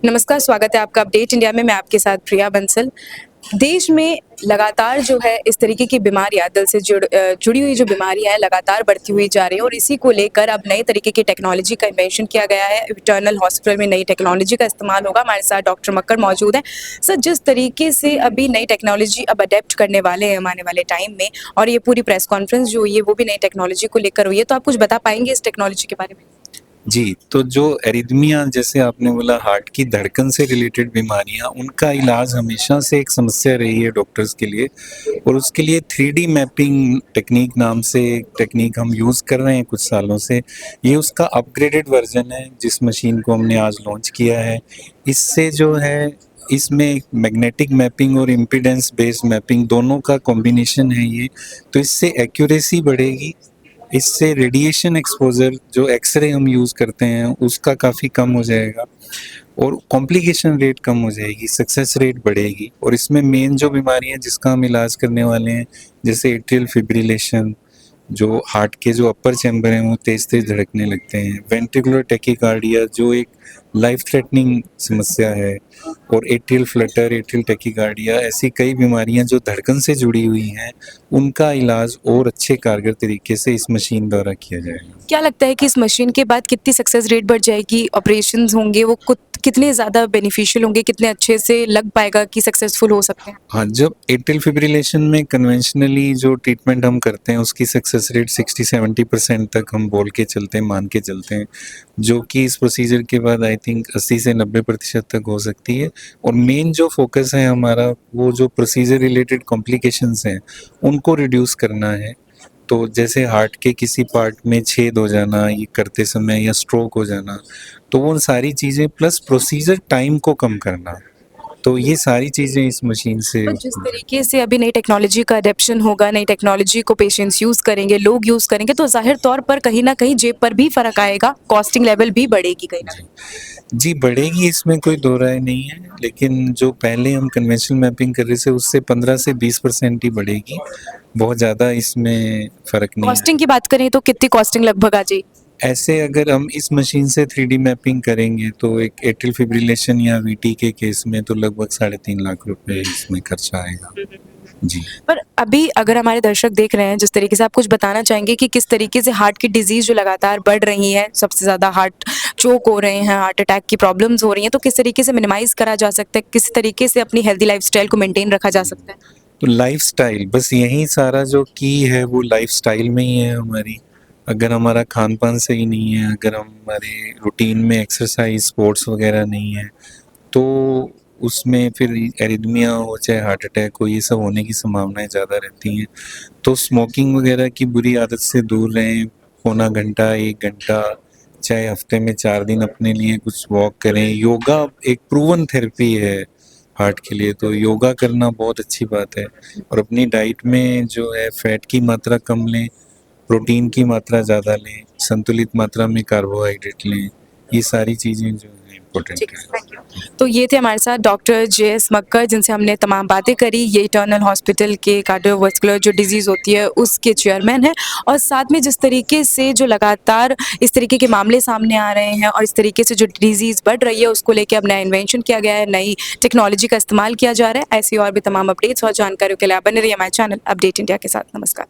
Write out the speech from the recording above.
नमस्कार, स्वागत है आपका अपडेट इंडिया में। मैं आपके साथ प्रिया बंसल। देश में लगातार जो है इस तरीके की बीमारियाँ दिल से जुड़ी हुई जो बीमारियाँ हैं लगातार बढ़ती हुई जा रही हैं और इसी को लेकर अब नए तरीके की टेक्नोलॉजी का इन्वेंशन किया गया है। इटर्नल हॉस्पिटल में नई टेक्नोलॉजी का इस्तेमाल होगा। हमारे साथ डॉक्टर मक्कर मौजूद हैं। सर, जिस तरीके से अभी नई टेक्नोलॉजी अब अडेप्ट करने वाले हैं हम आने वाले टाइम में, और ये पूरी प्रेस कॉन्फ्रेंस जो हुई है वो भी नई टेक्नोलॉजी को लेकर हुई है, तो आप कुछ बता पाएँगे इस टेक्नोलॉजी के बारे में? जी, तो जो एरिथमिया जैसे आपने बोला हार्ट की धड़कन से रिलेटेड बीमारियाँ, उनका इलाज हमेशा से एक समस्या रही है डॉक्टर्स के लिए और उसके लिए 3D मैपिंग टेक्नीक नाम से एक टेक्नीक हम यूज़ कर रहे हैं कुछ सालों से। ये उसका अपग्रेडेड वर्ज़न है जिस मशीन को हमने आज लॉन्च किया है। इससे जो है इसमें मैग्नेटिक मैपिंग और इम्पीडेंस बेस्ड मैपिंग दोनों का कॉम्बिनेशन है ये, तो इससे एक्यूरेसी बढ़ेगी। इससे रेडिएशन एक्सपोज़र जो एक्स-रे हम यूज़ करते हैं उसका काफ़ी कम हो जाएगा और कॉम्प्लिकेशन रेट कम हो जाएगी, सक्सेस रेट बढ़ेगी और इसमें मेन जो बीमारी है जिसका हम इलाज करने वाले हैं, जैसे एट्रियल फिब्रिलेशन, जो हार्ट के जो अपर चैम्बर हैं वो तेज़-तेज़ धड़कने लगते हैं, वेंट्रिकुलर टैकीकार्डिया जो एक लाइफ थ्रेटनिंग समस्या है और एट्रियल फ्लटर, एट्रियल टैकीकार्डिया ऐसी कई बीमारियां जो धड़कन से जुड़ी हुई हैं, उनका इलाज और अच्छे कारगर तरीके से इस मशीन द्वारा किया जाएगा। क्या लगता है कि इस मशीन के बाद कितनी सक्सेस रेट बढ़ जाएगी? ऑपरेशंस होंगे वो कितने ज़्यादा बेनिफिशियल होंगे, कितने अच्छे से लग पाएगा कि सक्सेसफुल हो सकते हैं? हाँ, जब एट्रियल फिब्रिलेशन में कन्वेंशनली जो ट्रीटमेंट हम करते हैं उसकी सक्सेस रेट 60-70% तक हम बोल के चलते हैं, मान के चलते हैं, जो कि इस प्रोसीजर के बाद आई थिंक 80 से 90% तक हो सकती है। और मेन जो फोकस है हमारा वो जो प्रोसीजर रिलेटेड कॉम्प्लिकेशंस हैं उनको रिड्यूस करना है। तो जैसे हार्ट के किसी पार्ट में छेद हो जाना ये करते समय या स्ट्रोक हो जाना, तो वो सारी चीज़ें प्लस प्रोसीजर टाइम को कम करना, तो ये सारी चीज़ें इस मशीन से। और जिस तरीके से अभी नई टेक्नोलॉजी का अडॉप्शन होगा, नई टेक्नोलॉजी को पेशेंट्स यूज़ करेंगे, लोग यूज़ करेंगे, तो ज़ाहिर तौर पर कहीं न कहीं जेब पर भी फ़र्क आएगा, कॉस्टिंग लेवल भी बढ़ेगी कहीं न जी। कहीं। जी, बढ़ेगी इसमें कोई दो राय नहीं है, लेकिन जो पहले हम कन्वेंशनल मैपिंग कर रहे थे उससे 15 से 20% ही बढ़ेगी, बहुत ज़्यादा इसमें फ़र्क नहीं कॉस्टिंग आएगा। की बात करें तो कितनी कॉस्टिंग लगभग आ जाएगी? ऐसे अगर हम इस मशीन से 3D मैपिंग करेंगे तो एक एट्रियल फिब्रिलेशन या वीटी के केस में तो लगभग 3.5 लाख रुपए इसमें खर्चा आएगा। जी। पर अभी अगर हमारे दर्शक देख रहे हैं, जिस तरीके से आप कुछ बताना चाहेंगे कि किस तरीके से हार्ट की डिज़ीज़ जो लगातार बढ़ रही है, सबसे ज़्यादा हार्ट चोक हो रहे हैं, हार्ट अटैक की प्रॉब्लम्स हो रही हैं, तो किस तरीके से मिनिमाइज़ करा जा सकता है? किस तरीके से अपनी हेल्दी लाइफ़स्टाइल को मेंटेन रखा जा सकता है? तो लाइफ़स्टाइल बस यही सारा जो की है वो लाइफ़स्टाइल में ही है हमारी। अगर हमारा खान-पान सही नहीं है, अगर हमारे रूटीन में एक्सरसाइज़, स्पोर्ट्स वगैरह नहीं है, तो उसमें फिर एरिथमिया हो चाहे हार्ट अटैक हो, ये सब होने की संभावनाएँ ज़्यादा रहती हैं। तो स्मोकिंग वगैरह की बुरी आदत से दूर रहें, पौना घंटा, 1 घंटा, चाहे हफ्ते में 4 दिन अपने लिए कुछ वॉक करें। योगा एक प्रूवन थेरेपी है हार्ट के लिए, तो योगा करना बहुत अच्छी बात है और अपनी डाइट में जो है फैट की मात्रा कम लें, प्रोटीन की मात्रा ज़्यादा लें, संतुलित मात्रा में कार्बोहाइड्रेट लें। ये सारी चीज़ें जो हैं इम्पोर्टेंट ठीक है, हैं। Thank you. तो ये थे हमारे साथ डॉक्टर जेएस मक्कर, जिनसे हमने तमाम बातें करी। ये इटर्नल हॉस्पिटल के कार्डियोवास्कुलर जो डिज़ीज़ होती है उसके चेयरमैन हैं, और साथ में जिस तरीके से जो लगातार इस तरीके के मामले सामने आ रहे हैं और इस तरीके से जो डिज़ीज़ बढ़ रही है उसको लेके अब नया इन्वेंशन किया गया है, नई टेक्नोलॉजी का इस्तेमाल किया जा रहा है। ऐसी और भी तमाम अपडेट्स और जानकारियों के लिए आप बने रहिए हमारे चैनल अपडेट इंडिया के साथ। नमस्कार।